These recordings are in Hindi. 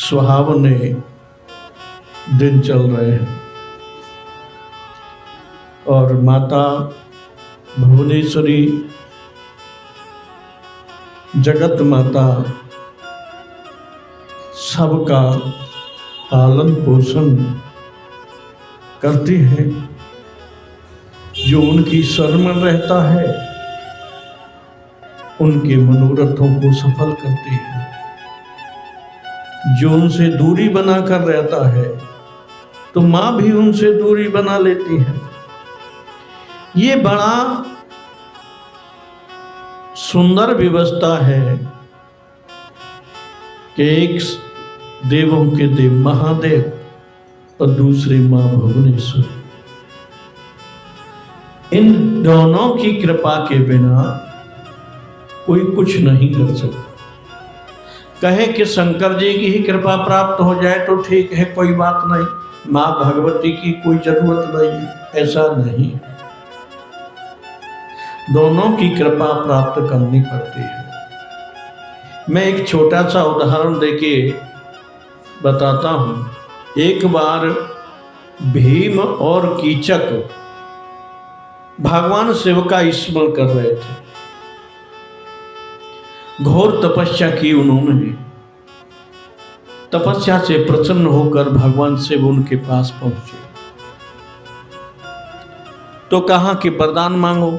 सुहावने दिन चल रहे हैं और माता भुवनेश्वरी जगत माता सबका पालन पोषण करती है। जो उनकी शरण में रहता है उनके मनोरथों को सफल करती है। जो उनसे दूरी बनाकर रहता है तो माँ भी उनसे दूरी बना लेती है। ये बड़ा सुंदर व्यवस्था है कि एक देवों के देव महादेव और दूसरी माँ भुवनेश्वरी, इन दोनों की कृपा के बिना कोई कुछ नहीं कर सकता। कहे कि शंकर जी की ही कृपा प्राप्त हो जाए तो ठीक है, कोई बात नहीं, माँ भगवती की कोई जरूरत नहीं, ऐसा नहीं। दोनों की कृपा प्राप्त करनी पड़ती है। मैं एक छोटा सा उदाहरण देके बताता हूं। एक बार भीम और कीचक भगवान शिव का स्मरण कर रहे थे। घोर तपस्या की उन्होंने। तपस्या से प्रसन्न होकर भगवान शिव उनके पास पहुंचे तो कहा कि वरदान मांगो।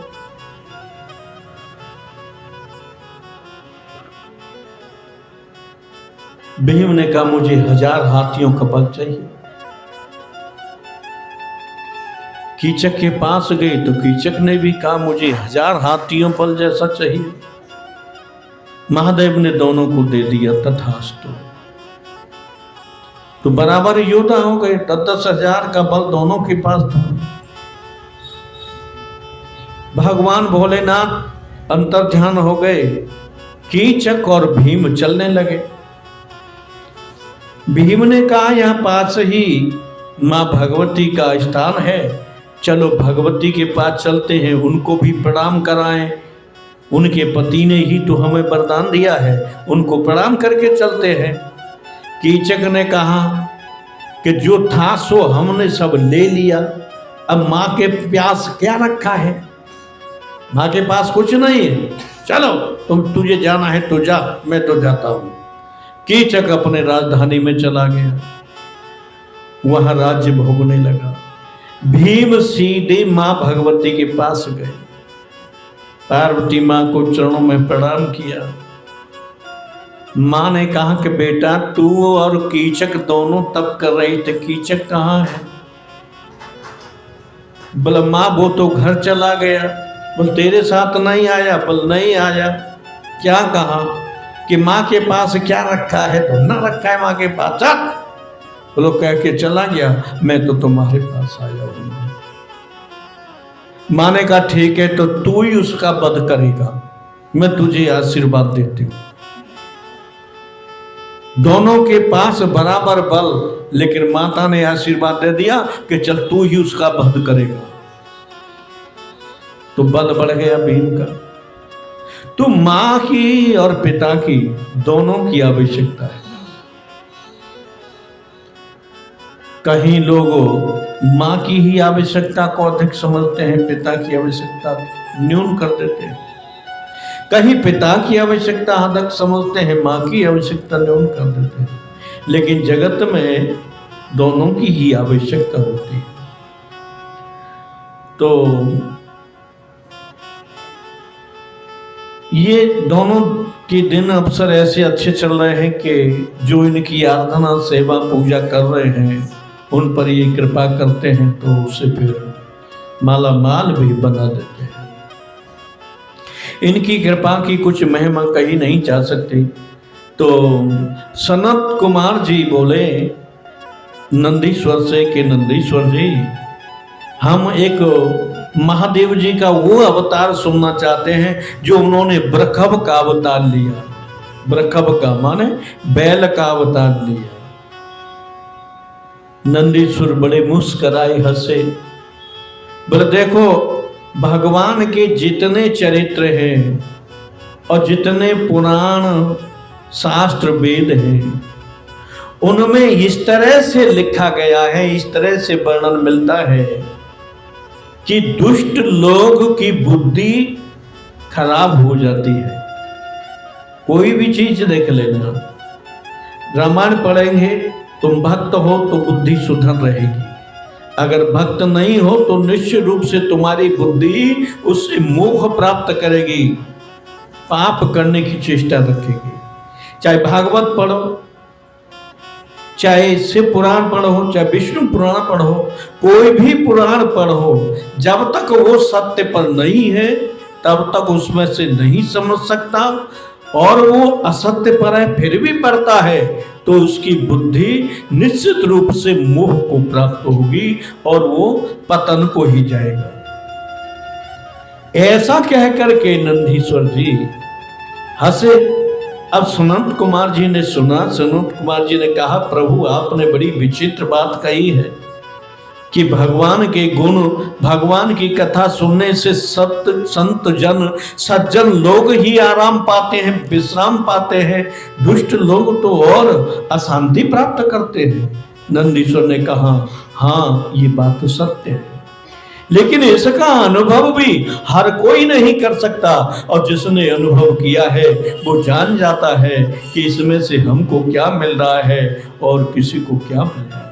भीम ने कहा मुझे 1000 हाथियों का बल चाहिए। कीचक के पास गए तो कीचक ने भी कहा मुझे 1000 हाथियों बल जैसा चाहिए। महादेव ने दोनों को दे दिया, तथास्तु। तो बराबर योद्धा हो गए। 10,000 का बल दोनों के पास था। भगवान भोलेनाथ अंतर्ध्यान हो गए। कीचक और भीम चलने लगे। भीम ने कहा यहाँ पास ही माँ भगवती का स्थान है, चलो भगवती के पास चलते हैं, उनको भी प्रणाम कराएं। उनके पति ने ही तो हमें वरदान दिया है, उनको प्रणाम करके चलते हैं। कीचक ने कहा कि जो था सो हमने सब ले लिया, अब माँ के पास क्या रखा है? माँ के पास कुछ नहीं है, चलो तुझे जाना है तो जा, मैं तो जाता हूं। कीचक अपने राजधानी में चला गया, वहां राज्य भोगने लगा। भीम सीधे माँ भगवती के पास गए, पार्वती माँ को चरणों में प्रणाम किया। माँ ने कहा कि बेटा तू और कीचक दोनों तप कर रहे थे, कीचक कहाँ है? बोला माँ वो तो घर चला गया। बोल तेरे साथ नहीं आया? बोल नहीं आया। क्या कहा कि माँ के पास क्या रखा है? तो ना रखा है माँ के पास, चल। बोलो कह के चला गया, मैं तो तुम्हारे पास आया हूँ। माँ ने कहा ठीक है, तो तू ही उसका वध करेगा, मैं तुझे आशीर्वाद देती हूं। दोनों के पास बराबर बल, लेकिन माता ने आशीर्वाद दे दिया कि चल तू ही उसका वध करेगा। तो बल बढ़ गया भीम का। तो माँ की और पिता की दोनों की आवश्यकता है। कहीं लोग माँ की ही आवश्यकता को अधिक समझते हैं, पिता की आवश्यकता न्यून कर देते हैं। कहीं पिता की आवश्यकता अधिक समझते हैं, माँ की आवश्यकता न्यून कर देते हैं। लेकिन जगत में दोनों की ही आवश्यकता होती है। तो ये दोनों के दिन अवसर ऐसे अच्छे चल रहे हैं कि जो इनकी आराधना सेवा पूजा कर रहे हैं उन पर ये कृपा करते हैं तो उसे फिर माला माल भी बना देते हैं। इनकी कृपा की कुछ महिमा कही नहीं जा सकती। तो सनत कुमार जी बोले नंदीश्वर से कि नंदीश्वर जी, हम एक महादेव जी का वो अवतार सुनना चाहते हैं जो उन्होंने वृषभ का अवतार लिया। वृषभ का माने बैल का अवतार लिया। नंदीश्वर बड़े मुस्कराए, हंसे, बोले देखो भगवान के जितने चरित्र हैं और जितने पुराण शास्त्र वेद हैं उनमें इस तरह से लिखा गया है, इस तरह से वर्णन मिलता है कि दुष्ट लोग की बुद्धि खराब हो जाती है। कोई भी चीज देख लेना, रामायण पढ़ेंगे, तुम भक्त हो तो बुद्धि सुधर रहेगी, अगर भक्त नहीं हो तो निश्चित रूप से तुम्हारी बुद्धि उससे मोह प्राप्त करेगी, पाप करने की चेष्टा रखेगी। चाहे भागवत पढ़ो, चाहे शिव पुराण पढ़ो, चाहे विष्णु पुराण पढ़ो, कोई भी पुराण पढ़ो, जब तक वो सत्य पर नहीं है तब तक उसमें से नहीं समझ सकता, और वो असत्य पर है फिर भी पढ़ता है तो उसकी बुद्धि निश्चित रूप से मोह को प्राप्त होगी और वो पतन को ही जाएगा। ऐसा कह करके नंदीश्वर जी हंसे। अब सनत कुमार जी ने सुना, सनत कुमार जी ने कहा, प्रभु आपने बड़ी विचित्र बात कही है कि भगवान के गुण, भगवान की कथा सुनने से संत जन सज्जन लोग ही आराम पाते हैं, विश्राम पाते हैं, दुष्ट लोग तो और अशांति प्राप्त करते हैं। नंदीश्वर ने कहा, हाँ ये बात तो सत्य है, लेकिन इसका अनुभव भी हर कोई नहीं कर सकता, और जिसने अनुभव किया है वो जान जाता है कि इसमें से हमको क्या मिल रहा है और किसी को क्या मिल रहा है।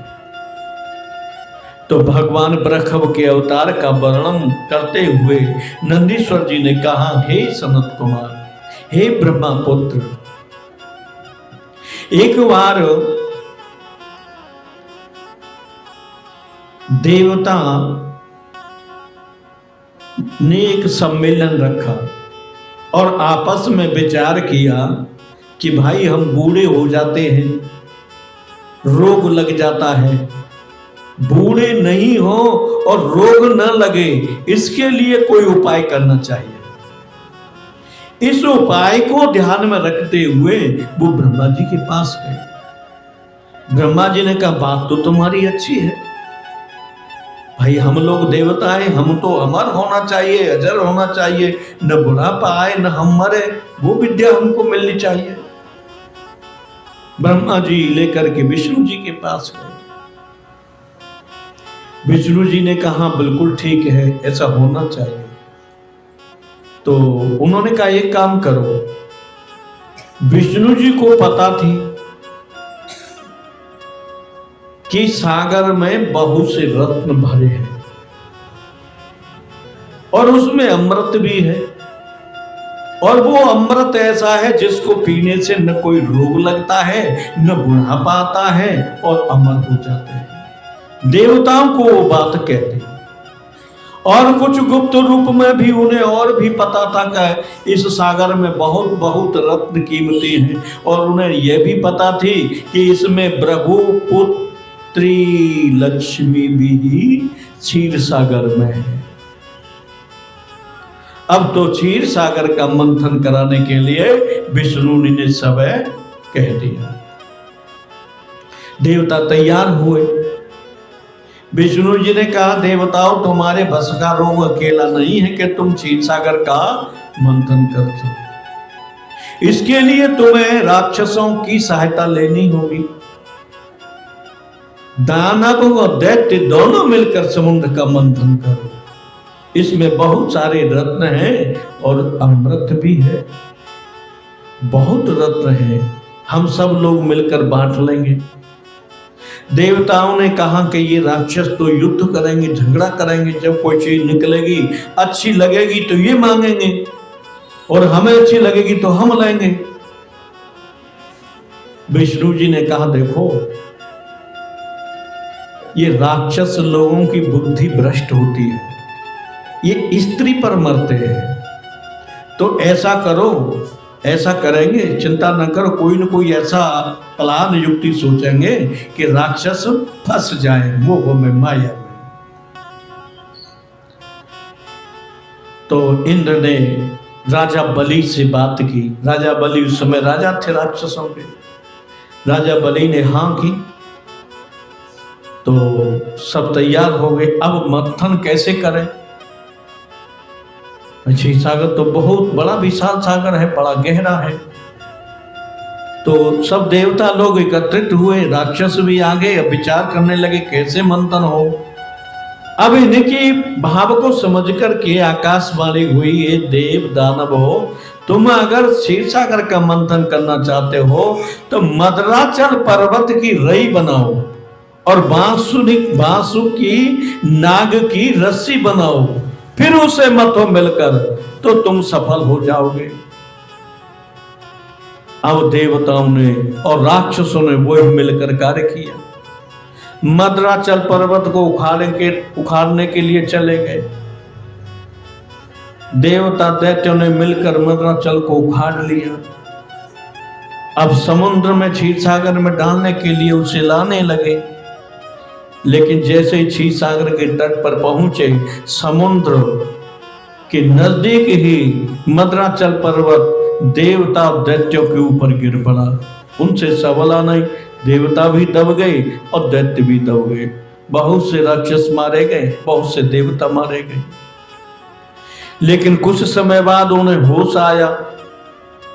तो भगवान बृहस्पति के अवतार का वर्णन करते हुए नंदीश्वर जी ने कहा, हे सनत कुमार, हे ब्रह्मा पुत्र, एक बार देवता ने एक सम्मेलन रखा और आपस में विचार किया कि भाई हम बूढ़े हो जाते हैं, रोग लग जाता है, बूढ़े नहीं हो और रोग न लगे, इसके लिए कोई उपाय करना चाहिए। इस उपाय को ध्यान में रखते हुए वो ब्रह्मा जी के पास गए। ब्रह्मा जी ने कहा, बात तो तुम्हारी अच्छी है भाई, हम लोग देवता हैं, हम तो अमर होना चाहिए, अजर होना चाहिए, न बुढ़ापा आए न हम मरे, वो विद्या हमको मिलनी चाहिए। ब्रह्मा जी लेकर के विष्णु जी के पास गए। विष्णु जी ने कहा, बिल्कुल ठीक है, ऐसा होना चाहिए। तो उन्होंने कहा, एक काम करो, विष्णु जी को पता थी कि सागर में बहुत से रत्न भरे हैं और उसमें अमृत भी है, और वो अमृत ऐसा है जिसको पीने से न कोई रोग लगता है, न बुढ़ापा आता है और अमर हो जाते हैं। देवताओं को वो बात कहते, और कुछ गुप्त रूप में भी उन्हें और भी पता था कि इस सागर में बहुत बहुत रत्न कीमती हैं, और उन्हें यह भी पता थी कि इसमें भृगुपुत्री लक्ष्मी भी क्षीर सागर में है। अब तो क्षीर सागर का मंथन कराने के लिए विष्णु ने सब कह दिया। देवता तैयार हुए। विष्णु जी ने कहा, देवताओं, तुम्हारे बस का रोग अकेला नहीं है कि तुम क्षीर सागर का मंथन कर सको, इसके लिए तुम्हें राक्षसों की सहायता लेनी होगी। दानव और दैत्य दोनों मिलकर समुद्र का मंथन करो, इसमें बहुत सारे रत्न हैं और अमृत भी है, बहुत रत्न है, हम सब लोग मिलकर बांट लेंगे। देवताओं ने कहा कि ये राक्षस तो युद्ध करेंगे, झगड़ा करेंगे, जब कोई चीज निकलेगी अच्छी लगेगी तो ये मांगेंगे और हमें अच्छी लगेगी तो हम लेंगे। विष्णु जी ने कहा, देखो ये राक्षस लोगों की बुद्धि भ्रष्ट होती है, ये स्त्री पर मरते हैं, तो ऐसा करो, ऐसा करेंगे, चिंता न करो, कोई न कोई ऐसा प्लान युक्ति सोचेंगे कि राक्षस फंस जाए मोह में, माया में। तो इंद्र ने राजा बलि से बात की। राजा बलि उस समय राजा थे राक्षसों के। राजा बलि ने हाँ की तो सब तैयार हो गए। अब मंथन कैसे करें? क्षीर सागर तो बहुत बड़ा विशाल सागर है, बड़ा गहरा है। तो सब देवता लोग एकत्रित हुए, राक्षस भी आ गए, अब विचार करने लगे कैसे मंथन हो। अब इनकी भाव को समझ करके आकाशवाणी हुई, ये देव दानव हो, तुम अगर क्षीर सागर का मंथन करना चाहते हो तो मदराचल पर्वत की रई बनाओ और बांसु की नाग की रस्सी बनाओ, फिर उसे मथो मिलकर तो तुम सफल हो जाओगे। अब देवताओं ने और राक्षसों ने वो मिलकर कार्य किया, मदराचल पर्वत को उखाड़ने के लिए चले गए। देवता दैत्यों ने मिलकर मदराचल को उखाड़ लिया। अब समुद्र में क्षीर सागर में डालने के लिए उसे लाने लगे, लेकिन जैसे ही क्षीर सागर के तट पर पहुंचे, समुद्र के नजदीक ही मदराचल पर्वत देवता दैत्यों के ऊपर गिर पड़ा। उनसे सवाल नहीं, देवता भी दब गए और दैत्य भी दब गए। बहुत से राक्षस मारे गए, बहुत से देवता मारे गए। लेकिन कुछ समय बाद उन्हें होश आया,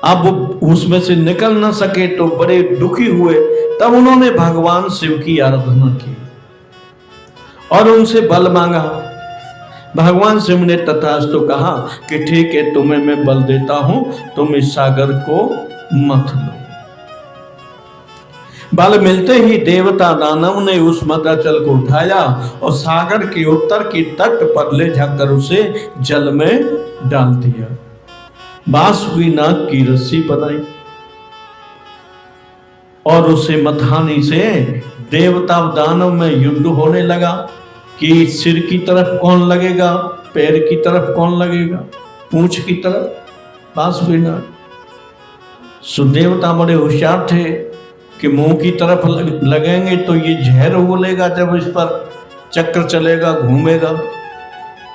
अब उसमें से निकल न सके तो बड़े दुखी हुए। तब उन्होंने भगवान शिव की आराधना की और उनसे बल मांगा। भगवान शिव ने तथास्तु कहा कि ठीक है, तुम्हें मैं बल देता हूं, तुम इस सागर को मथ लो। बल मिलते ही देवता दानव ने उस मदराचल को उठाया और सागर के उत्तर की तट पर ले जाकर उसे जल में डाल दिया। बांसुरी नाग की रस्सी बनाई और उसे मथानी से देवता दानव में युद्ध होने लगा कि सिर की तरफ कौन लगेगा, पैर की तरफ कौन लगेगा, पूंछ की तरफ। बांसुरी नाग सुदेवता बड़े होशियार थे कि मुंह की तरफ लगेंगे तो ये जहर बोलेगा, जब इस पर चक्र चलेगा घूमेगा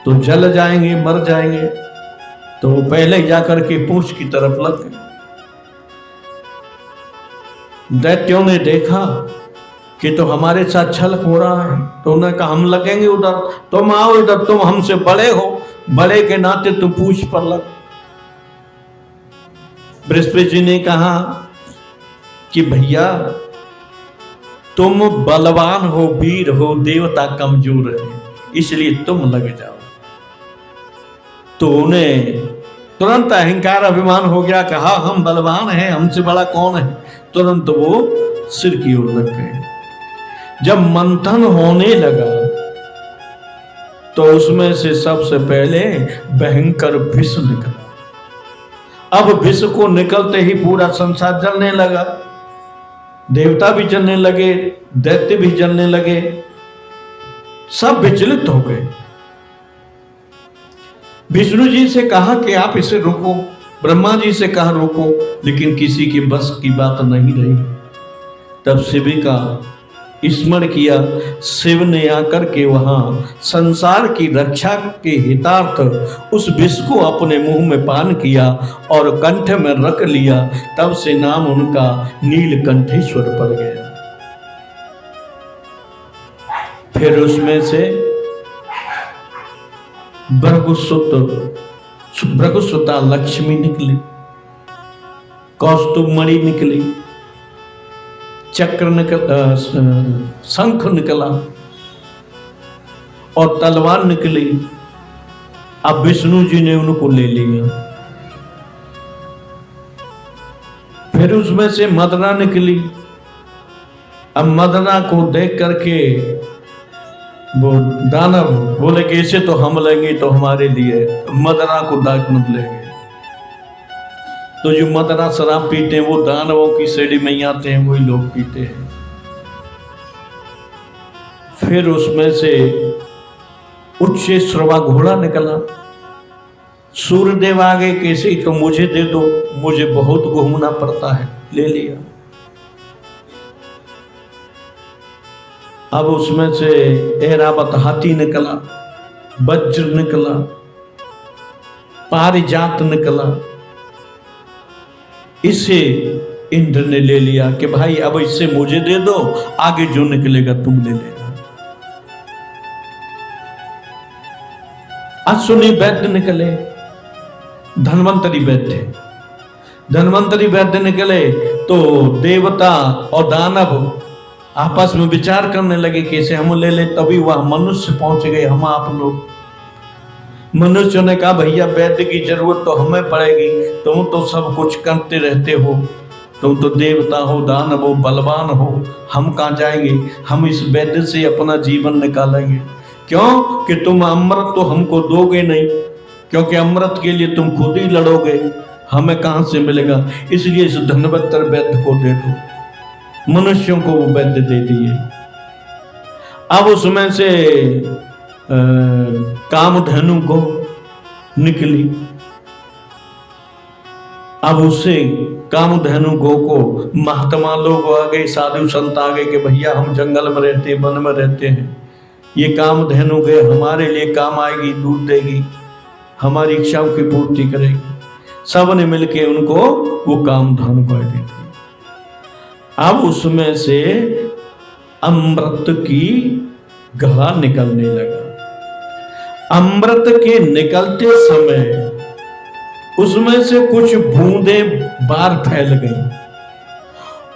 तो जल जाएंगे, मर जाएंगे। तो वो पहले जाकर के पूंछ की तरफ लग गए। दैत्यों ने देखा कि तो हमारे साथ छल हो रहा है, तो उन्होंने कहा हम लगेंगे उधर, तुम आओ इधर, तुम हमसे बड़े हो, बड़े के नाते तुम पूंछ पर लग। बृहस्पति जी ने कहा कि भैया तुम बलवान हो, वीर हो, देवता कमजोर है, इसलिए तुम लग जाओ। तो उन्हें तुरंत अहंकार अभिमान हो गया कि हाँ हम बलवान हैं, हमसे बड़ा कौन है। तुरंत वो सिर की ओर लग गए। जब मंथन होने लगा तो उसमें से सबसे पहले भयंकर विष निकला। अब विष को निकलते ही पूरा संसार जलने लगा, देवता भी जलने लगे, दैत्य भी जलने लगे, सब विचलित हो गए। विष्णु जी से कहा कि आप इसे रोको, ब्रह्मा जी से कहा रोको, लेकिन किसी के बस की बात नहीं रही। तब शिव का स्मरण किया। शिव ने आकर के वहां संसार की रक्षा के हितार्थ उस विष को अपने मुंह में पान किया और कंठ में रख लिया। तब से नाम उनका नीलकंठेश्वर पड़ गया। फिर उसमें से भृगुसुता लक्ष्मी निकली, कौस्तुभमणि निकली, चक्र निकला, शंख निकला और तलवार निकली। अब विष्णु जी ने उनको ले लिया। फिर उसमें से मदरा निकली। अब मदरा को देख करके वो दानव बोले कि इसे तो हम लेंगे, तो हमारे लिए मदरा को दानव लेंगे। तो जो मदरा शराब पीते हैं वो दानवों की श्रेणी में ही आते हैं, वही लोग पीते हैं। फिर उसमें से उच्च श्रवा घोड़ा निकला। सूर्यदेव आ गए, कैसे तो मुझे दे दो, मुझे बहुत घूमना पड़ता है, ले लिया। अब उसमें से ऐरावत हाथी निकला, वज्र निकला, पारिजात निकला। इसे इंद्र ने ले लिया कि भाई अब इससे मुझे दे दो, आगे जो निकलेगा तुम ले लेना। अश्विनी वैद्य निकले, धन्वंतरी वैद्य। धन्वंतरी वैद्य निकले तो देवता और दानव आपस में विचार करने लगे कि इसे हम ले ले। तभी वह मनुष्य पहुंच गए, हम आप लोग। मनुष्य ने कहा भैया वैद्य की जरूरत तो हमें पड़ेगी, तुम तो सब कुछ करते रहते हो, तुम तो देवता हो, दानव हो, बलवान हो, हम कहाँ जाएंगे? हम इस वैद्य से अपना जीवन निकालेंगे। क्यों कि तुम अमृत तो हमको दोगे नहीं, क्योंकि अमृत के लिए तुम खुद ही लड़ोगे, हमें कहाँ से मिलेगा? इसलिए इस धनवंतर वैद्य को दे दो। मनुष्यों को वो वैद्य दे दिए। अब उसमें से कामधेनु गो निकली। अब उससे कामधेनु गो को महात्मा लोग आ गए, साधु संत आ गए कि भैया हम जंगल में रहते हैं, वन में रहते हैं, ये कामधेनु गए हमारे लिए काम आएगी, दूध देगी, हमारी इच्छाओं की पूर्ति करेगी। सब ने मिलके उनको वो कामधेनु को दे दी। अब उसमें से अमृत की घड़ा निकलने लगा। अमृत के निकलते समय उसमें से कुछ बूंदें बाहर फैल गईं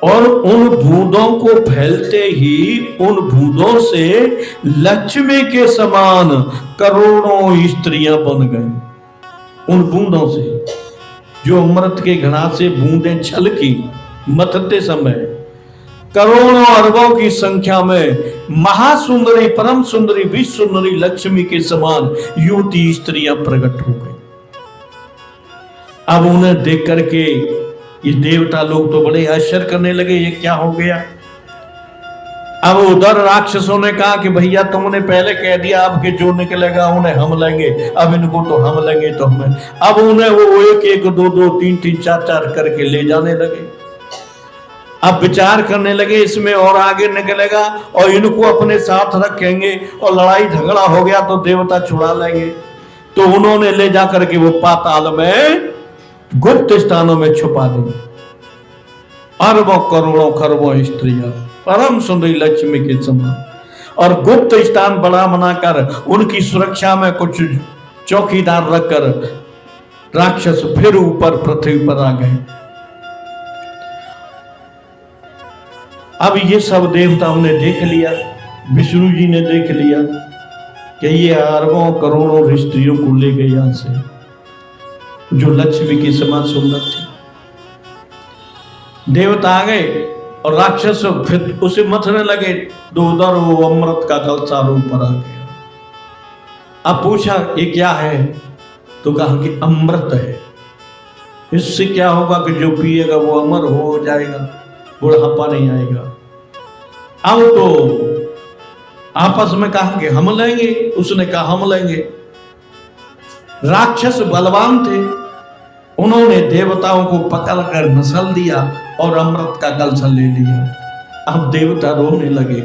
और उन बूंदों को फैलते ही उन बूंदों से लक्ष्मी के समान करोड़ों स्त्रियां बन गईं। उन बूंदों से, जो अमृत के घड़ा से बूंदें छलकी मथते समय करोड़ों अरबों की संख्या में महासुंदरी, परम सुंदरी, विश्व सुंदरी लक्ष्मी के समान युवती स्त्रियां प्रकट हो गई। अब उन्हें देख करके ये देवता लोग तो बड़े आश्चर्य करने लगे, ये क्या हो गया? अब उधर राक्षसों ने कहा कि भैया तुमने पहले कह दिया आपके जो निकलेगा उन्हें हम लेंगे, अब इनको तो हम लेंगे तो हमें। अब उन्हें वो एक एक, दो दो, तीन तीन, चार चार करके ले जाने लगे। अब विचार करने लगे इसमें और आगे निकलेगा और इनको अपने साथ रखेंगे और लड़ाई झगड़ा हो गया तो देवता छुड़ा लेंगे। तो उन्होंने ले जाकर के वो पाताल में गुप्त स्थानों में छुपा दी। अरबों करोड़ों खरबों स्त्रियां परम सुंदरी लक्ष्मी के समान, और गुप्त स्थान बड़ा बनाकर उनकी सुरक्षा में कुछ चौकीदार रखकर राक्षस फिर ऊपर पृथ्वी पर आ गए। अब ये सब देवताओं ने देख लिया, विष्णु जी ने देख लिया कि ये अरबों करोड़ों स्त्रियों को ले गए यहां से, जो लक्ष्मी की समान सुंदर थी। देवता आ गए और राक्षस फिर उसे मथने लगे, तो उधर वो अमृत का कलसा ऊपर आ गया। अब पूछा ये क्या है? तो कहा कि अमृत है, इससे क्या होगा कि जो पिएगा वो अमर हो जाएगा, बुढ़ापा नहीं आएगा। अब तो आपस में कहा कि हम लेंगे, उसने कहा हम लेंगे। राक्षस बलवान थे, उन्होंने देवताओं को पकड़कर नसल दिया और अमृत का कलश ले लिया। अब देवता रोने लगे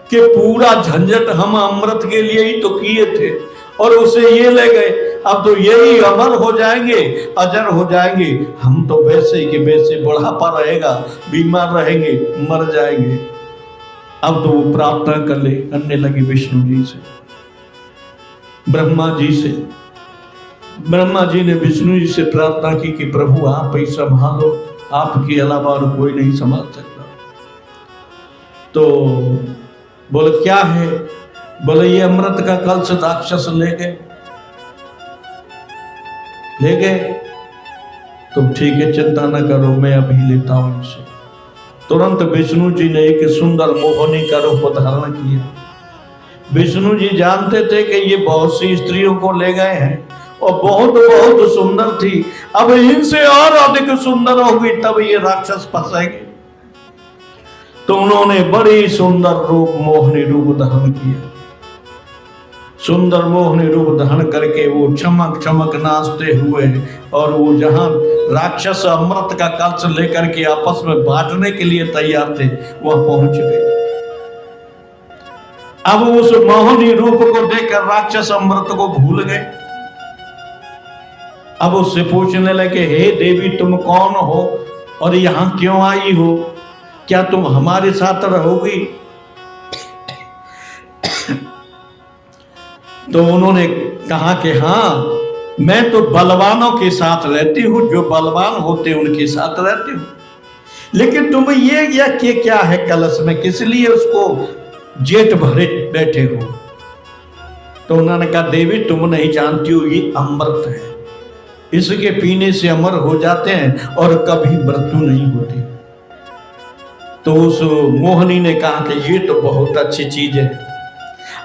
कि पूरा झंझट हम अमृत के लिए ही तो किए थे और उसे ये ले गए, अब तो यही अमर हो जाएंगे, अजर हो जाएंगे, हम तो वैसे के वैसे बुढ़ापा रहेगा, बीमार रहेंगे, मर जाएंगे। अब तो वो प्रार्थना करने लगे विष्णु जी से, ब्रह्मा जी से। ब्रह्मा जी ने विष्णु जी से प्रार्थना की कि प्रभु आप ही संभालो, आपके अलावा और कोई नहीं संभाल सकता। तो बोले क्या है? बोले ये अमृत का कलश राक्षस ले गए। तो ठीक है, चिंता न करो, मैं अभी लेता हूं इसे। तुरंत विष्णु जी ने एक सुंदर मोहनी का रूप धारण किया। विष्णु जी जानते थे कि ये बहुत सी स्त्रियों को ले गए हैं और बहुत बहुत सुंदर थी, अब इनसे और अधिक सुंदर होगी तब ये राक्षस फंसेंगे। तो उन्होंने बड़ी सुंदर रूप, मोहनी रूप धारण किया। सुंदर मोहनी रूप धारण करके वो चमक चमक नाचते हुए, और वो जहां राक्षस अमृत का कलश लेकर के आपस में बांटने के लिए तैयार थे, वहां पहुंच गए। अब उस मोहनी रूप को देखकर राक्षस अमृत को भूल गए। अब उससे पूछने लगे, हे देवी तुम कौन हो और यहां क्यों आई हो? क्या तुम हमारे साथ रहोगी? तो उन्होंने कहा कि हाँ, मैं तो बलवानों के साथ रहती हूँ, जो बलवान होते उनके साथ रहती हूँ। लेकिन तुम ये क्या है कलश में, किस लिए उसको जेठ भरे बैठे हो? तो उन्होंने कहा देवी तुम नहीं जानती हो, ये अमृत है, इसके पीने से अमर हो जाते हैं और कभी मृत्यु नहीं होती। तो उस मोहनी ने कहा कि ये तो बहुत अच्छी चीज है,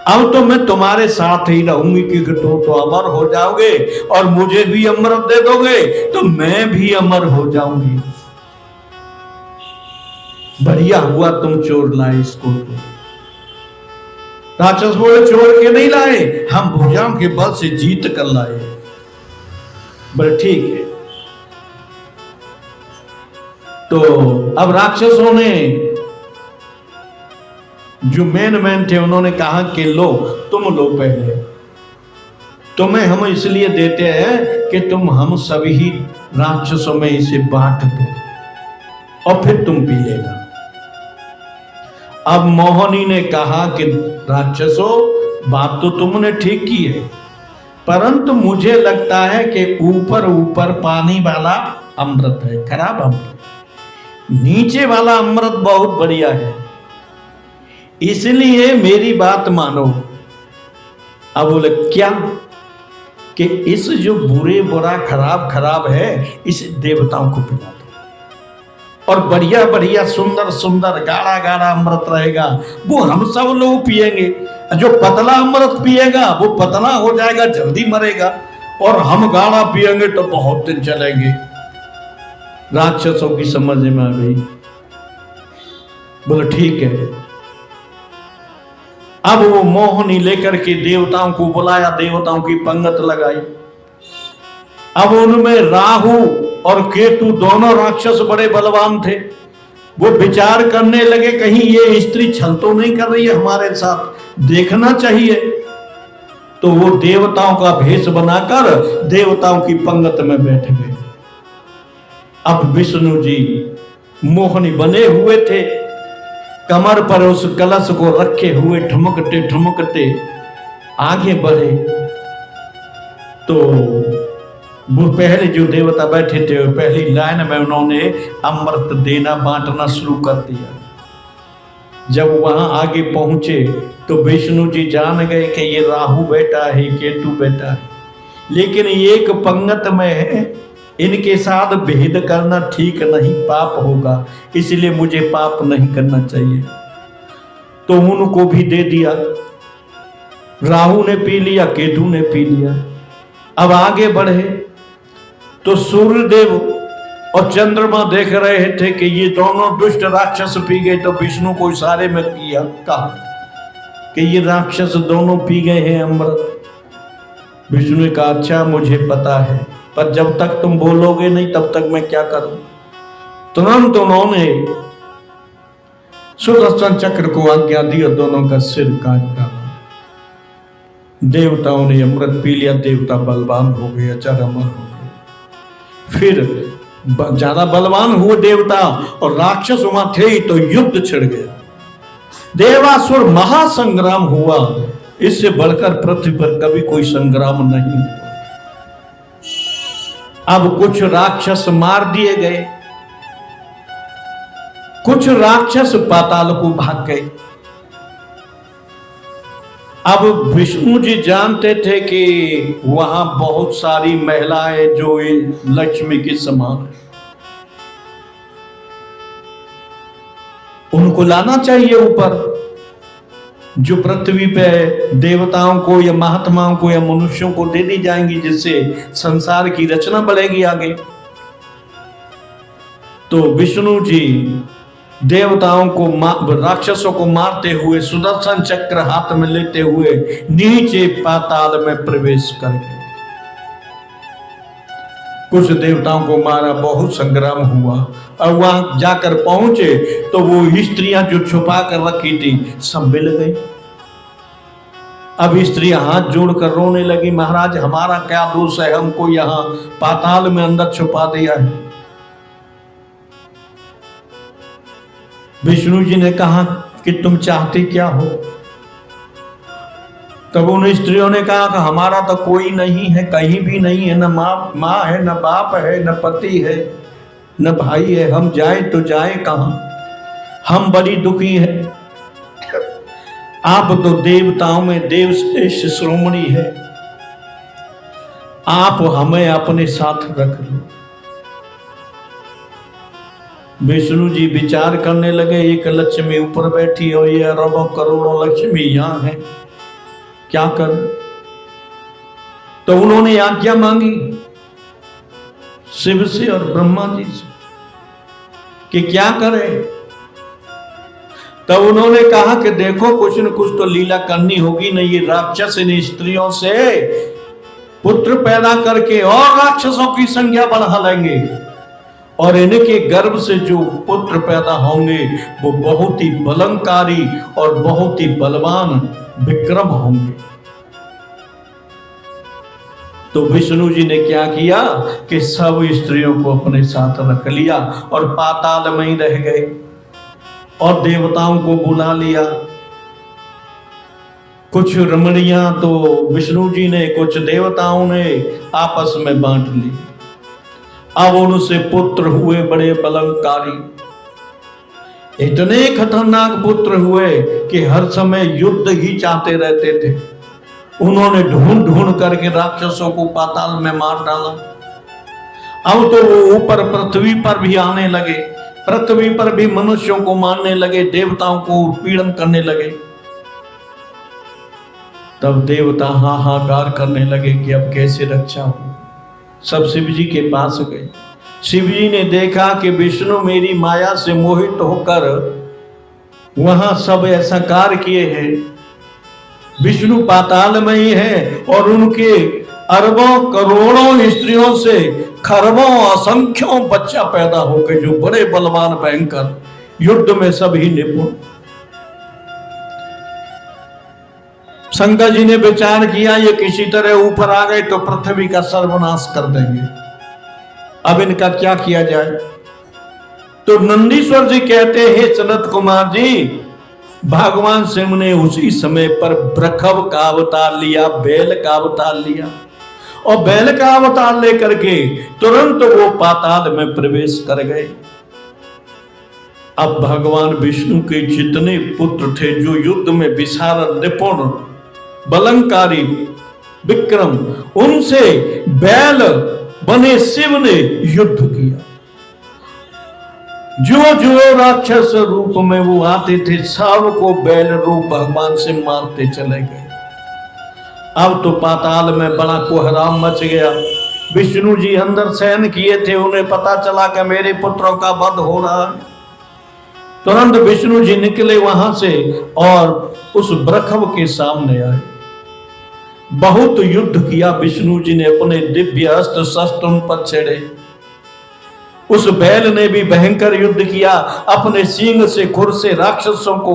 अब तो मैं तुम्हारे साथ ही रहूंगी कि तुम तो अमर हो जाओगे और मुझे भी अमृत दे दोगे तो मैं भी अमर हो जाऊंगी। बढ़िया हुआ तुम चोर लाए इसको। राक्षस बोले चोर के नहीं लाए, हम भुजाओं के बल से जीत कर लाए। बोले ठीक है। तो अब राक्षसों ने जो मैन थे उन्होंने कहा कि लो तुम लो पहले, तुम्हें हम इसलिए देते हैं कि तुम हम सभी राक्षसों में इसे बांट दो और फिर तुम पी लेना। अब मोहनी ने कहा कि राक्षसों बात तो तुमने ठीक की है, परंतु मुझे लगता है कि ऊपर ऊपर पानी वाला अमृत है खराब अमृत, नीचे वाला अमृत बहुत बढ़िया है, इसलिए मेरी बात मानो। अब बोले क्या कि इस जो बुरे बुरा खराब खराब है इसे देवताओं को पिला दो और बढ़िया बढ़िया सुंदर सुंदर गाढ़ा गाढ़ा अमृत रहेगा, वो हम सब लोग पिएंगे। जो पतला अमृत पिएगा वो पतला हो जाएगा, जल्दी मरेगा, और हम गाढ़ा पिएंगे तो बहुत दिन चलेंगे। राक्षसों की समझ में आ गई, बोले ठीक है। अब वो मोहनी लेकर के देवताओं को बुलाया, देवताओं की पंगत लगाई। अब उनमें राहु और केतु दोनों राक्षस बड़े बलवान थे। वो विचार करने लगे कहीं ये स्त्री छल तो नहीं कर रही है हमारे साथ, देखना चाहिए। तो वो देवताओं का भेष बनाकर देवताओं की पंगत में बैठ गए। अब विष्णु जी मोहनी बने हुए थे, कमर पर उस कलश को रखे हुए ठुमकते ठुमकते आगे बढ़े। तो वो पहले जो देवता बैठे थे पहली लाइन में उन्होंने अमृत देना बांटना शुरू कर दिया। जब वहां आगे पहुंचे तो विष्णु जी जान गए कि ये राहु बेटा है, केतु बेटा है, लेकिन एक पंगत में है, इनके साथ भेद करना ठीक नहीं, पाप होगा, इसलिए मुझे पाप नहीं करना चाहिए। तो उनको भी दे दिया, राहु ने पी लिया, केतु ने पी लिया। अब आगे बढ़े तो सूर्यदेव और चंद्रमा देख रहे थे कि ये दोनों दुष्ट राक्षस पी गए, तो विष्णु को इशारे में किया, कहा कि ये राक्षस दोनों पी गए हैं अमृत। विष्णु ने कहा अच्छा मुझे पता है, पर जब तक तुम बोलोगे नहीं तब तक मैं क्या करूं। तुरंत उन्होंने सुदर्शन चक्र को आज्ञा दी और दोनों का सिर काट डाला। देवताओं ने अमृत पी लिया, देवता बलवान हो गए, अचार अमर हो गए। फिर ज्यादा बलवान हुए देवता और राक्षस वहां थे ही तो युद्ध छिड़ गया, देवासुर महासंग्राम हुआ। इससे बढ़कर पृथ्वी पर कभी कोई संग्राम नहीं हुआ। अब कुछ राक्षस मार दिए गए, कुछ राक्षस पाताल को भाग गए। अब विष्णु जी जानते थे कि वहां बहुत सारी महिलाएं जो लक्ष्मी के समान है, उनको लाना चाहिए ऊपर, जो पृथ्वी पे देवताओं को या महात्माओं को या मनुष्यों को दे दी जाएंगी, जिससे संसार की रचना बढ़ेगी आगे। तो विष्णु जी देवताओं को राक्षसों को मारते हुए सुदर्शन चक्र हाथ में लेते हुए नीचे पाताल में प्रवेश कर गए। कुछ देवताओं को मारा, बहुत संग्राम हुआ, और वहां जाकर पहुंचे तो वो स्त्रियां जो छुपा कर रखी थी सब मिल गई। अब स्त्रियां हाथ जोड़कर रोने लगी, महाराज हमारा क्या दोष है, हमको यहाँ पाताल में अंदर छुपा दिया है। विष्णु जी ने कहा कि तुम चाहते क्या हो? तब उन स्त्रियों ने कहा कि हमारा तो कोई नहीं है, कहीं भी नहीं है, न माँ है, न बाप है, न पति है, न भाई है, हम जाए तो जाए कहाँ, हम बड़ी दुखी है। आप तो देवताओं में देव श्रेष्ठ श्रोमणी है, आप हमें अपने साथ रख लो। विष्णु जी विचार करने लगे, एक लक्ष्मी ऊपर बैठी और ये अरबों करोड़ों लक्ष्मी यहां है, क्या कर। तो उन्होंने आज्ञा मांगी शिव से और ब्रह्मा जी से कि क्या करें। तब उन्होंने कहा कि देखो कुछ न कुछ तो लीला करनी होगी, नहीं ये राक्षस इन स्त्रियों से पुत्र पैदा करके और राक्षसों की संख्या बढ़ा लेंगे, और इनके गर्भ से जो पुत्र पैदा होंगे वो बहुत ही बलंकारी और बहुत ही बलवान विक्रम होंगे। तो विष्णु जी ने क्या किया कि सब स्त्रियों को अपने साथ रख लिया और पाताल में ही रह गए और देवताओं को बुला लिया। कुछ रमणियां तो विष्णु जी ने, कुछ देवताओं ने आपस में बांट ली। अब उनसे पुत्र हुए बड़े बलंकारी, इतने खतरनाक पुत्र हुए कि हर समय युद्ध ही चाहते रहते थे। उन्होंने ढूंढ ढूंढ करके राक्षसों को पाताल में मार डाला। अब तो वो ऊपर पृथ्वी पर भी आने लगे, पृथ्वी पर भी मनुष्यों को मारने लगे, देवताओं को पीड़न करने लगे। तब देवता हाहाकार करने लगे कि अब कैसे रक्षा हो। सब शिव जी के पास गए। शिव जी ने देखा कि विष्णु मेरी माया से मोहित होकर वहां सब ऐसा कार्य किए हैं, विष्णु पाताल में ही है और उनके अरबों करोड़ों स्त्रियों से खरबों असंख्यों बच्चा पैदा हो गए जो बड़े बलवान भयंकर, युद्ध में सभी निपुण। शंकर जी ने विचार किया ये किसी तरह ऊपर आ गए तो पृथ्वी का सर्वनाश कर देंगे, अब इनका क्या किया जाए। तो नंदीश्वर जी कहते हैं सनत कुमार जी, भगवान शिव ने उसी समय पर वृषभ का अवतार लिया, बैल का अवतार लिया और बैल का अवतार लेकर के तुरंत वो पाताल में प्रवेश कर गए। अब भगवान विष्णु के जितने पुत्र थे जो युद्ध में विशारद निपुण बलंकारी विक्रम, उनसे बैल बने शिव ने युद्ध किया। जो जो राक्षस रूप में वो आते थे सबको बैल रूप भगवान से मारते चले गए। अब तो पाताल में बड़ा कोहराम मच गया। विष्णु जी अंदर शयन किए थे, उन्हें पता चला कि मेरे पुत्रों का वध हो रहा है। तुरंत विष्णु जी निकले वहां से और उस वृषभ के सामने आए। बहुत युद्ध किया विष्णु जी ने, अपने दिव्य अस्त्र शस्त्र उन पर छेड़े। उस बैल ने भी भयंकर युद्ध किया, अपने सींग से खुर से राक्षसों को,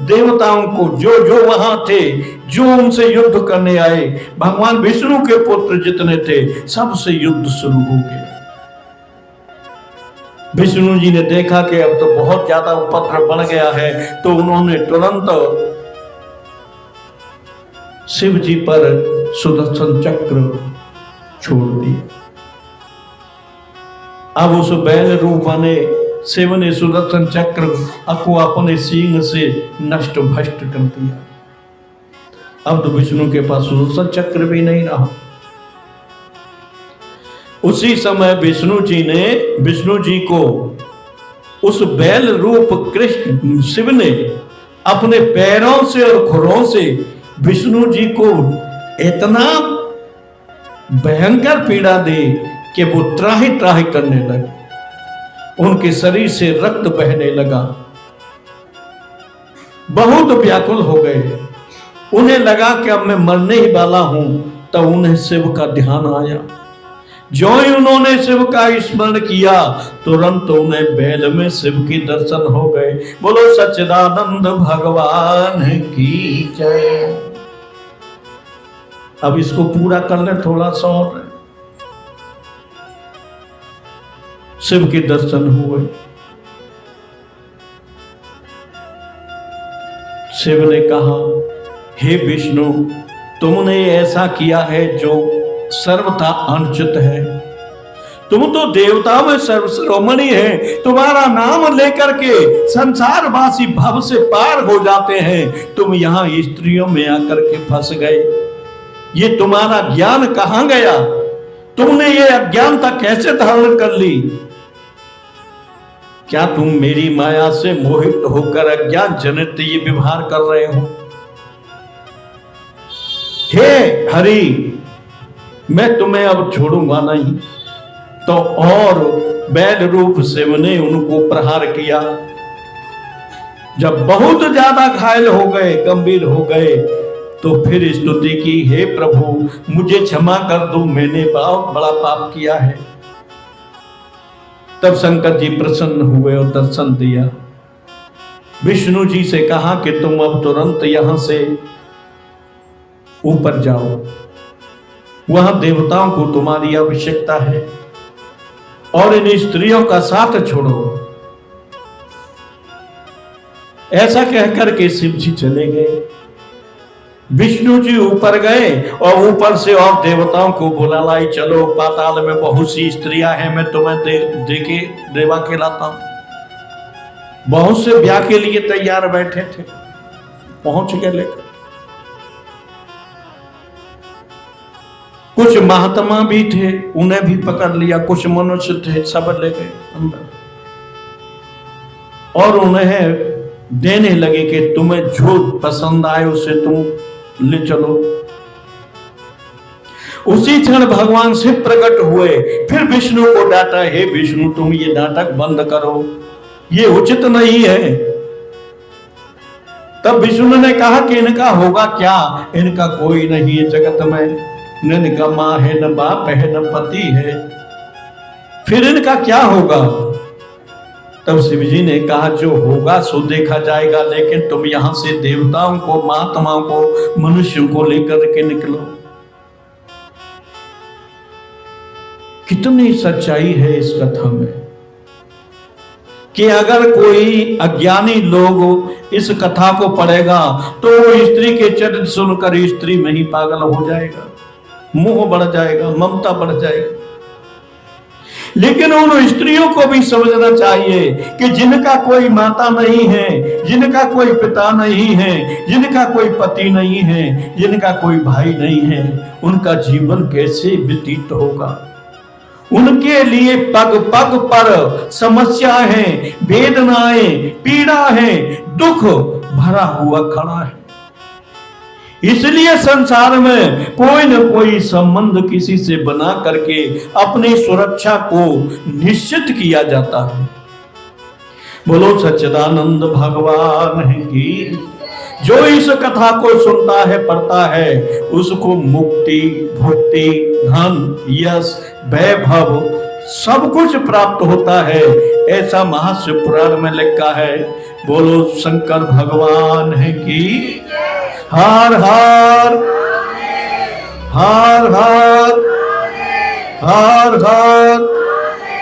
देवताओं को, जो जो वहां थे, जो उनसे युद्ध करने आए, भगवान विष्णु के पुत्र जितने थे सबसे युद्ध शुरू हो गया। विष्णु जी ने देखा कि अब तो बहुत ज्यादा उपद्रव बढ़ गया है, तो उन्होंने तुरंत शिव जी पर सुदर्शन चक्र छोड़ दिया। अब उस बैल रूप बने शिव ने सुदर्शन चक्र को अपने सींग से नष्ट भ्रष्ट कर दिया। अब तो विष्णु के पास सुदर्शन चक्र भी नहीं रहा। उसी समय विष्णु जी को उस बैल रूप कृष्ण शिव ने अपने पैरों से और खुरों से विष्णु जी को इतना भयंकर पीड़ा दी कि वो त्राहि त्राहि करने लगे, उनके शरीर से रक्त बहने लगा, बहुत व्याकुल हो गए। उन्हें लगा कि अब मैं मरने ही वाला हूं। तब उन्हें शिव का ध्यान आया। जो ही उन्होंने शिव का स्मरण किया तुरंत उन्हें बैल में शिव के दर्शन हो गए। बोलो सच्चिदानंद भगवान की जय। अब इसको पूरा कर ले थोड़ा सा और। शिव के दर्शन हुए। शिव ने कहा, हे विष्णु, तुमने ऐसा किया है जो सर्वथा अनुचित है। तुम तो देवताओं में सर्वश्रोमणी है, तुम्हारा नाम लेकर के संसारवासी भव से पार हो जाते हैं, तुम यहाँ स्त्रियों में आकर के फंस गए। ये तुम्हारा ज्ञान कहां गया? तुमने ये अज्ञानता कैसे धारण कर ली? क्या तुम मेरी माया से मोहित होकर अज्ञान जनित ये व्यवहार कर रहे हो? हे हरि, मैं तुम्हें अब छोड़ूंगा नहीं। तो और बैल रूप से उन्हें उनको प्रहार किया। जब बहुत ज्यादा घायल हो गए, गंभीर हो गए, तो फिर स्तुति की, हे प्रभु मुझे क्षमा कर दो, मैंने बहुत बड़ा पाप किया है। तब शंकर जी प्रसन्न हुए और दर्शन दिया। विष्णु जी से कहा कि तुम अब तुरंत यहां से ऊपर जाओ, वहां देवताओं को तुम्हारी आवश्यकता है, और इन स्त्रियों का साथ छोड़ो। ऐसा कहकर के शिव जी चले गए। विष्णु जी ऊपर गए और ऊपर से और देवताओं को बुला लाई, चलो पाताल में बहुत सी स्त्रियां हैं, मैं तुम्हें देके देवा के लाता हूं। बहुत से ब्याह के लिए तैयार बैठे थे, पहुंच गए लेकर। कुछ महात्मा भी थे, उन्हें भी पकड़ लिया, कुछ मनुष्य थे, सब ले गए अंदर और उन्हें देने लगे कि तुम्हें जो पसंद आए उसे तुम ले चलो। उसी क्षण भगवान शिव प्रकट हुए, फिर विष्णु को डांटा, हे विष्णु तुम ये नाटक बंद करो, ये उचित नहीं है। तब विष्णु ने कहा कि इनका होगा क्या? इनका कोई नहीं है जगत में, न इनका मां है, न बाप है, न पति है, फिर इनका क्या होगा? तब शिवजी ने कहा जो होगा सो देखा जाएगा, लेकिन तुम यहां से देवताओं को, महात्माओं को, मनुष्यों को लेकर के निकलो। कितनी सच्चाई है इस कथा में कि अगर कोई अज्ञानी लोग इस कथा को पढ़ेगा तो वो स्त्री के चरित्र सुनकर स्त्री में ही पागल हो जाएगा, मोह बढ़ जाएगा, ममता बढ़ जाएगी। लेकिन उन स्त्रियों को भी समझना चाहिए कि जिनका कोई माता नहीं है, जिनका कोई पिता नहीं है, जिनका कोई पति नहीं है, जिनका कोई भाई नहीं है, उनका जीवन कैसे व्यतीत होगा? उनके लिए पग पग पर समस्याएं हैं, वेदनाएं, पीड़ा है, दुख भरा हुआ खड़ा है। इसलिए संसार में कोई न कोई संबंध किसी से बना करके अपनी सुरक्षा को निश्चित किया जाता है। बोलो सच्चिदानंद भगवान की। जो इस कथा को सुनता है, पढ़ता है, उसको मुक्ति, भुक्ति, धन, यश, वैभव सब कुछ प्राप्त होता है, ऐसा महाशिव पुराण में लिखा है। बोलो शंकर भगवान की। हर हर हर हर हर हर